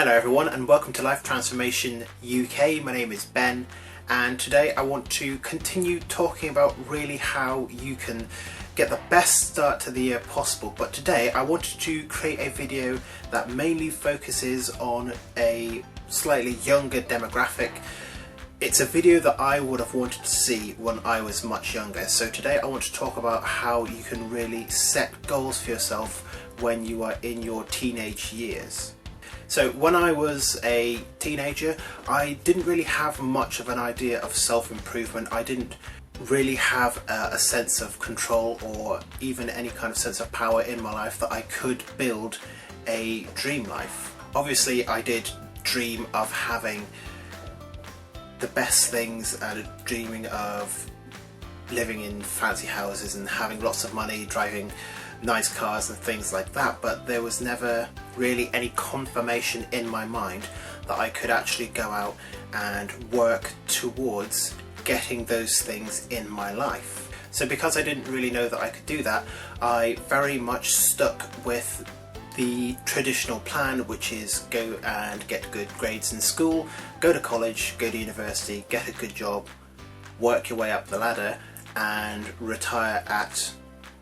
Hello everyone and welcome to Life Transformation UK. My name is Ben and today I want to continue talking about really how you can get the best start to the year possible. But today I wanted to create a video that mainly focuses on a slightly younger demographic. It's a video that I would have wanted to see when I was much younger. So today I want to talk about how you can really set goals for yourself when you are in your teenage years. So when I was a teenager, I didn't really have much of an idea of self-improvement. I didn't really have a sense of control or even any kind of sense of power in my life that I could build a dream life. Obviously, I did dream of having the best things and dreaming of living in fancy houses and having lots of money, driving nice cars and things like that, but there was never really any confirmation in my mind that I could actually go out and work towards getting those things in my life. So because I didn't really know that I could do that, I very much stuck with the traditional plan, which is go and get good grades in school, go to college, go to university, get a good job, work your way up the ladder and retire at,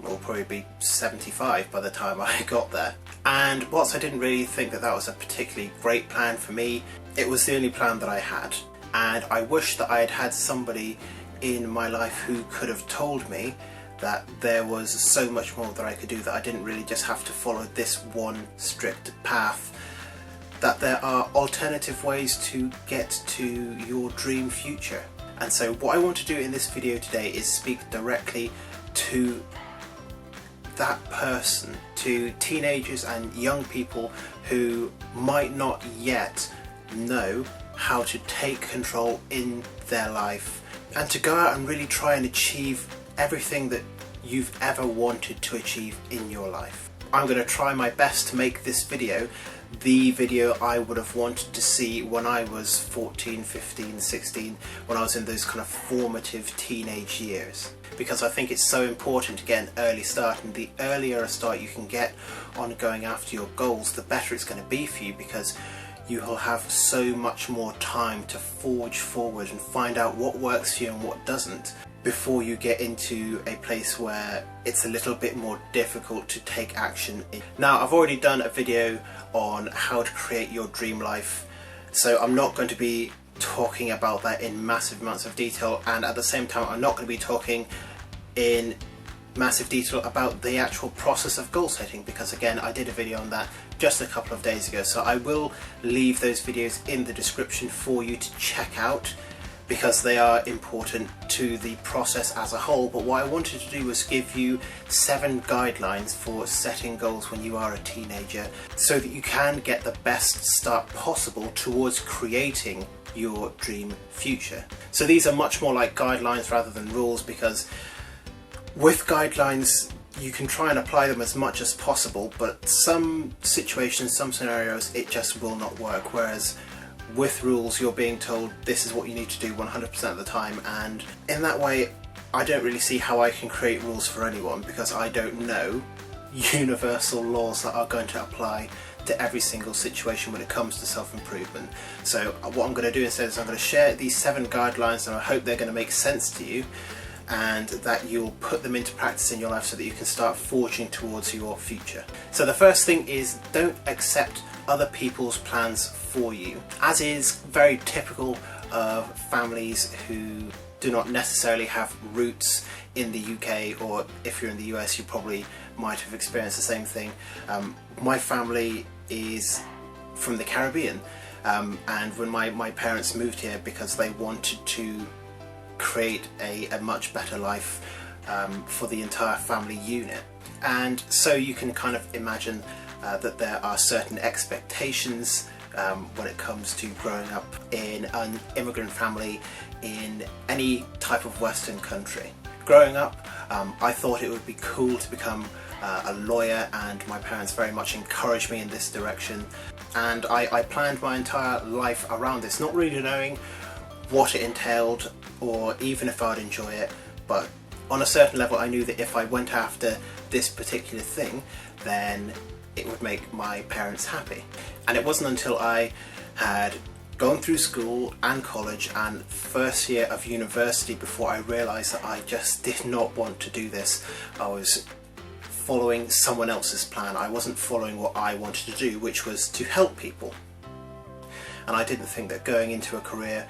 will probably be 75 by the time I got there. And whilst I didn't really think that that was a particularly great plan for me, it was the only plan that I had. And I wish that I had had somebody in my life who could have told me that there was so much more that I could do, that I didn't really just have to follow this one strict path, that there are alternative ways to get to your dream future. And so what I want to do in this video today is speak directly to that person, to teenagers and young people who might not yet know how to take control in their life and to go out and really try and achieve everything that you've ever wanted to achieve in your life. I'm going to try my best to make this video the video I would have wanted to see when I was 14, 15, 16, when I was in those kind of formative teenage years. Because I think it's so important to get an early start, and the earlier a start you can get on going after your goals, the better it's going to be for you, because you will have so much more time to forge forward and find out what works for you and what doesn't before you get into a place where it's a little bit more difficult to take action. Now, I've already done a video on how to create your dream life, so I'm not going to be talking about that in massive amounts of detail, and at the same time I'm not going to be talking in massive detail about the actual process of goal setting, because again I did a video on that just a couple of days ago. So I will leave those videos in the description for you to check out, because they are important to the process as a whole. But what I wanted to do was give you 7 guidelines for setting goals when you are a teenager, so that you can get the best start possible towards creating your dream future. So these are much more like guidelines rather than rules, because with guidelines you can try and apply them as much as possible, but some situations, some scenarios, it just will not work. Whereas with rules, you're being told this is what you need to do 100% of the time, and in that way I don't really see how I can create rules for anyone, because I don't know universal laws that are going to apply to every single situation when it comes to self-improvement. So what I'm going to do instead is I'm going to share these 7 guidelines, and I hope they're going to make sense to you and that you'll put them into practice in your life so that you can start forging towards your future. So the first thing is, don't accept other people's plans for you. As is very typical of families who do not necessarily have roots in the UK, or if you're in the US you probably might have experienced the same thing. My family is from the Caribbean, and when my parents moved here because they wanted to create a much better life for the entire family unit. And so you can kind of imagine that there are certain expectations when it comes to growing up in an immigrant family in any type of Western country. Growing up, I thought it would be cool to become a lawyer, and my parents very much encouraged me in this direction, and I planned my entire life around this, not really knowing what it entailed or even if I'd enjoy it, but on a certain level I knew that if I went after this particular thing, then it would make my parents happy. And it wasn't until I had gone through school and college and first year of university before I realised that I just did not want to do this. I was following someone else's plan. I wasn't following what I wanted to do, which was to help people. And I didn't think that going into a career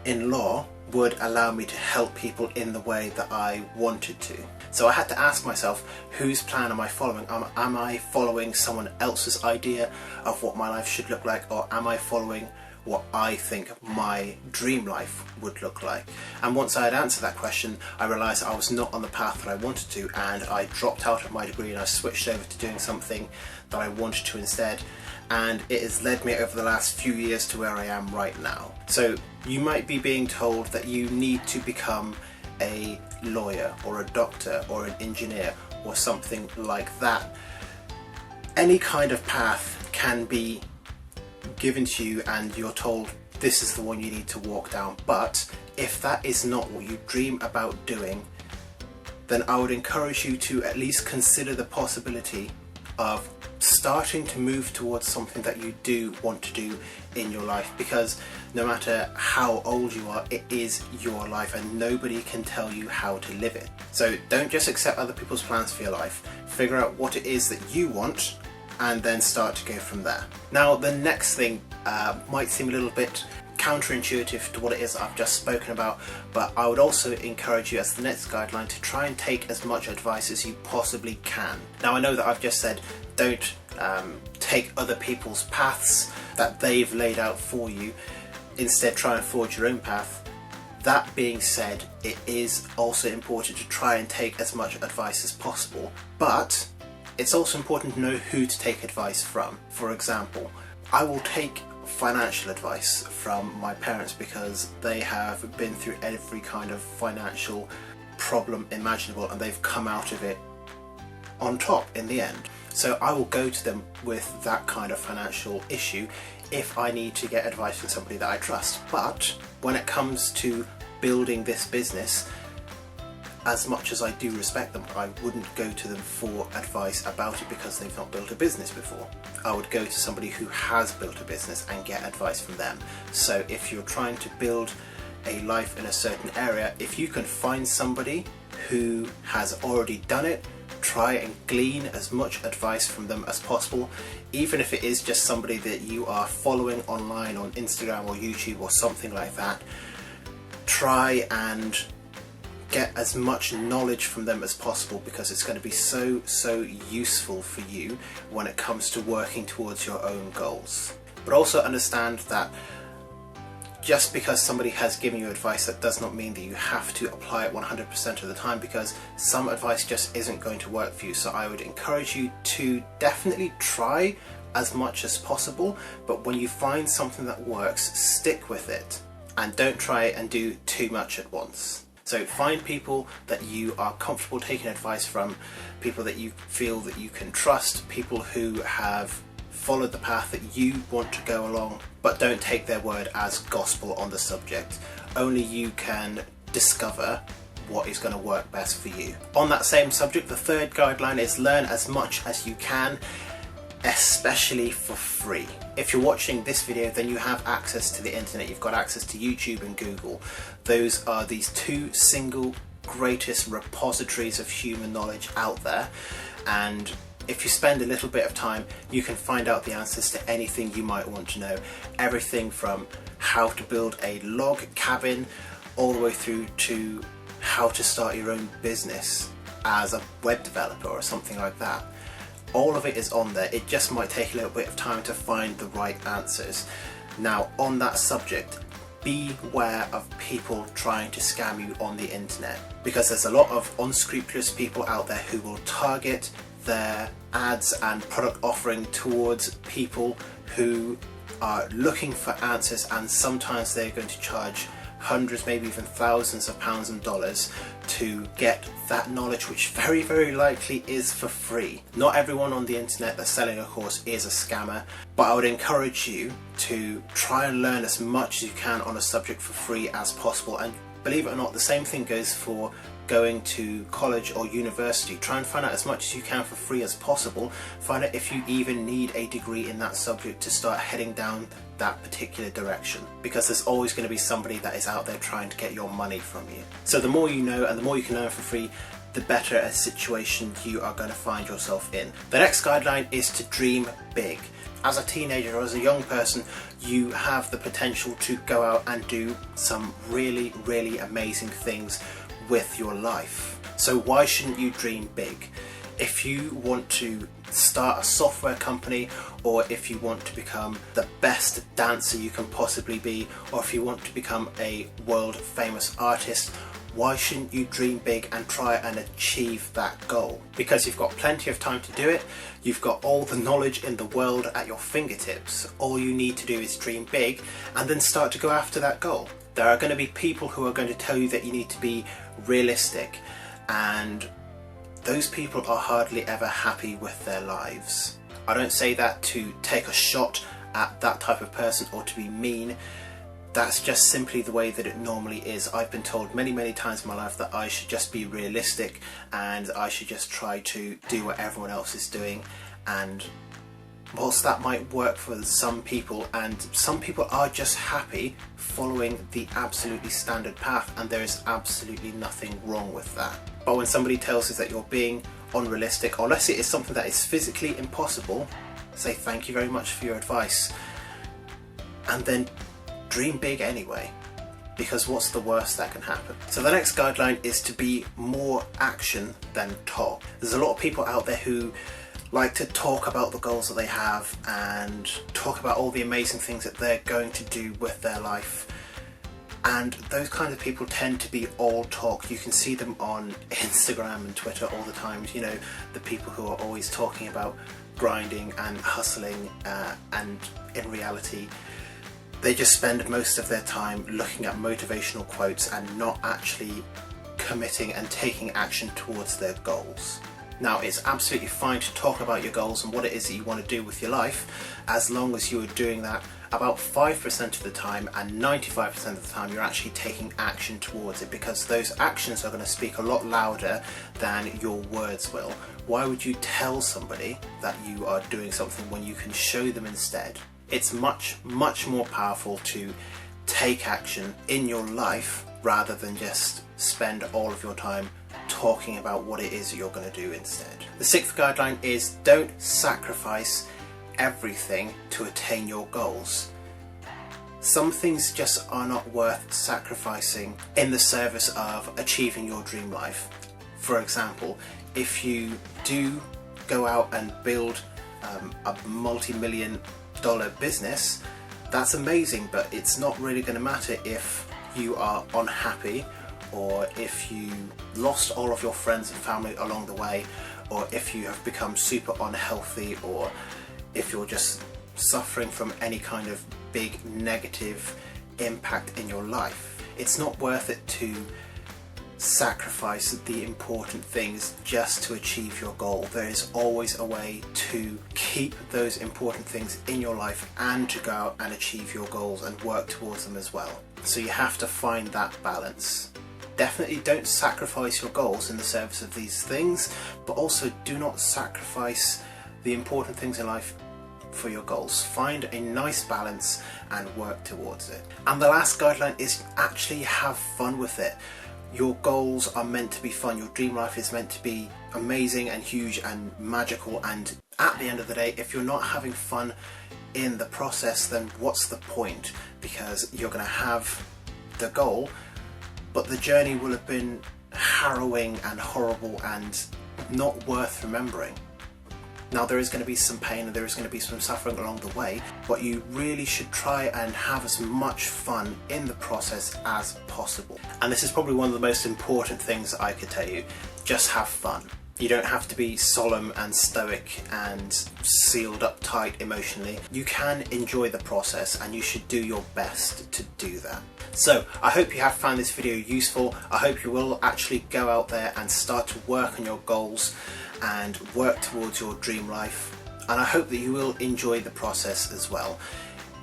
in law would allow me to help people in the way that I wanted to. So I had to ask myself, whose plan am I following? Am I following someone else's idea of what my life should look like, or am I following what I think my dream life would look like? And once I had answered that question, I realised I was not on the path that I wanted to, and I dropped out of my degree and I switched over to doing something that I wanted to instead. And it has led me over the last few years to where I am right now. So you might be being told that you need to become a lawyer or a doctor or an engineer or something like that. Any kind of path can be given to you and you're told this is the one you need to walk down, but if that is not what you dream about doing, then I would encourage you to at least consider the possibility of starting to move towards something that you do want to do in your life, because no matter how old you are, it is your life and nobody can tell you how to live it. So don't just accept other people's plans for your life. Figure out what it is that you want and then start to go from there. Now the next thing might seem a little bit counterintuitive to what it is I've just spoken about, but I would also encourage you as the next guideline to try and take as much advice as you possibly can. Now I know that I've just said don't take other people's paths that they've laid out for you, instead try and forge your own path. That being said, it is also important to try and take as much advice as possible, but it's also important to know who to take advice from. For example, I will take financial advice from my parents because they have been through every kind of financial problem imaginable and they've come out of it on top in the end. So I will go to them with that kind of financial issue if I need to get advice from somebody that I trust. But when it comes to building this business, as much as I do respect them, I wouldn't go to them for advice about it because they've not built a business before. I would go to somebody who has built a business and get advice from them. So if you're trying to build a life in a certain area, if you can find somebody who has already done it, try and glean as much advice from them as possible, even if it is just somebody that you are following online on Instagram or YouTube or something like that. Try and get as much knowledge from them as possible, because it's going to be so useful for you when it comes to working towards your own goals. But also understand that just because somebody has given you advice, that does not mean that you have to apply it 100% of the time, because some advice just isn't going to work for you. So I would encourage you to definitely try as much as possible, but when you find something that works, stick with it and don't try and do too much at once. So find people that you are comfortable taking advice from, people that you feel that you can trust, people who have followed the path that you want to go along, but don't take their word as gospel on the subject. Only you can discover what is going to work best for you. On that same subject, the third guideline is learn as much as you can, especially for free. If you're watching this video, then you have access to the internet. You've got access to YouTube and Google. Those are these two single greatest repositories of human knowledge out there, and if you spend a little bit of time, you can find out the answers to anything you might want to know. Everything from how to build a log cabin all the way through to how to start your own business as a web developer or something like that. All of it is on there. It just might take a little bit of time to find the right answers. Now, on that subject, beware of people trying to scam you on the internet, because there's a lot of unscrupulous people out there who will target their ads and product offering towards people who are looking for answers, and sometimes they're going to charge hundreds, maybe even thousands of pounds and dollars to get that knowledge, which very likely is for free. Not everyone on the internet that's selling a course is a scammer, but I would encourage you to try and learn as much as you can on a subject for free as possible. And believe it or not, the same thing goes for going to college or university, try and find out as much as you can for free as possible. Find out if you even need a degree in that subject to start heading down that particular direction, because there's always going to be somebody that is out there trying to get your money from you. So the more you know and the more you can learn for free, the better a situation you are going to find yourself in. The next guideline is to dream big. As a teenager or as a young person, you have the potential to go out and do some really, really amazing things with your life. So why shouldn't you dream big? If you want to start a software company, or if you want to become the best dancer you can possibly be, or if you want to become a world famous artist, why shouldn't you dream big and try and achieve that goal? Because you've got plenty of time to do it. You've got all the knowledge in the world at your fingertips. All you need to do is dream big and then start to go after that goal. There are going to be people who are going to tell you that you need to be realistic, and those people are hardly ever happy with their lives. I don't say that to take a shot at that type of person or to be mean. That's just simply the way that it normally is. I've been told many, many times in my life that I should just be realistic and I should just try to do what everyone else is doing. And whilst that might work for some people, and some people are just happy following the absolutely standard path, and there is absolutely nothing wrong with that. But when somebody tells us that you're being unrealistic, or unless it is something that is physically impossible, say thank you very much for your advice, and then dream big anyway, because what's the worst that can happen? So the next guideline is to be more action than talk. There's a lot of people out there who like to talk about the goals that they have and talk about all the amazing things that they're going to do with their life. And those kinds of people tend to be all talk. You can see them on Instagram and Twitter all the time. You know, the people who are always talking about grinding and hustling, and in reality, they just spend most of their time looking at motivational quotes and not actually committing and taking action towards their goals. Now, it's absolutely fine to talk about your goals and what it is that you want to do with your life, as long as you are doing that about 5% of the time, and 95% of the time you're actually taking action towards it, because those actions are going to speak a lot louder than your words will. Why would you tell somebody that you are doing something when you can show them instead? It's much, much more powerful to take action in your life rather than just spend all of your time talking about what it is you're going to do instead. The sixth guideline is don't sacrifice everything to attain your goals. Some things just are not worth sacrificing in the service of achieving your dream life. For example, if you do go out and build a multi-million dollar business, that's amazing, but it's not really going to matter if you are unhappy, or if you lost all of your friends and family along the way, or if you have become super unhealthy, or if you're just suffering from any kind of big negative impact in your life. It's not worth it to sacrifice the important things just to achieve your goal. There is always a way to keep those important things in your life and to go out and achieve your goals and work towards them as well. So you have to find that balance. Definitely don't sacrifice your goals in the service of these things, but also do not sacrifice the important things in life for your goals. Find a nice balance and work towards it. And the last guideline is actually have fun with it. Your goals are meant to be fun. Your dream life is meant to be amazing and huge and magical, and at the end of the day, if you're not having fun in the process, then what's the point? Because you're going to have the goal, but the journey will have been harrowing and horrible and not worth remembering. Now, there is going to be some pain and there is going to be some suffering along the way, but you really should try and have as much fun in the process as possible. And this is probably one of the most important things I could tell you. Just have fun. You don't have to be solemn and stoic and sealed up tight emotionally. You can enjoy the process, and you should do your best to do that. So I hope you have found this video useful. I hope you will actually go out there and start to work on your goals and work towards your dream life. And I hope that you will enjoy the process as well.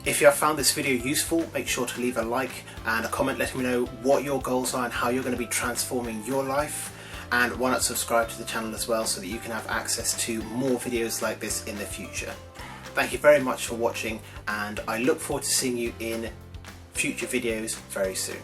If you have found this video useful, make sure to leave a like and a comment letting me know what your goals are and how you're going to be transforming your life. And why not subscribe to the channel as well so that you can have access to more videos like this in the future. Thank you very much for watching, and I look forward to seeing you in future videos very soon.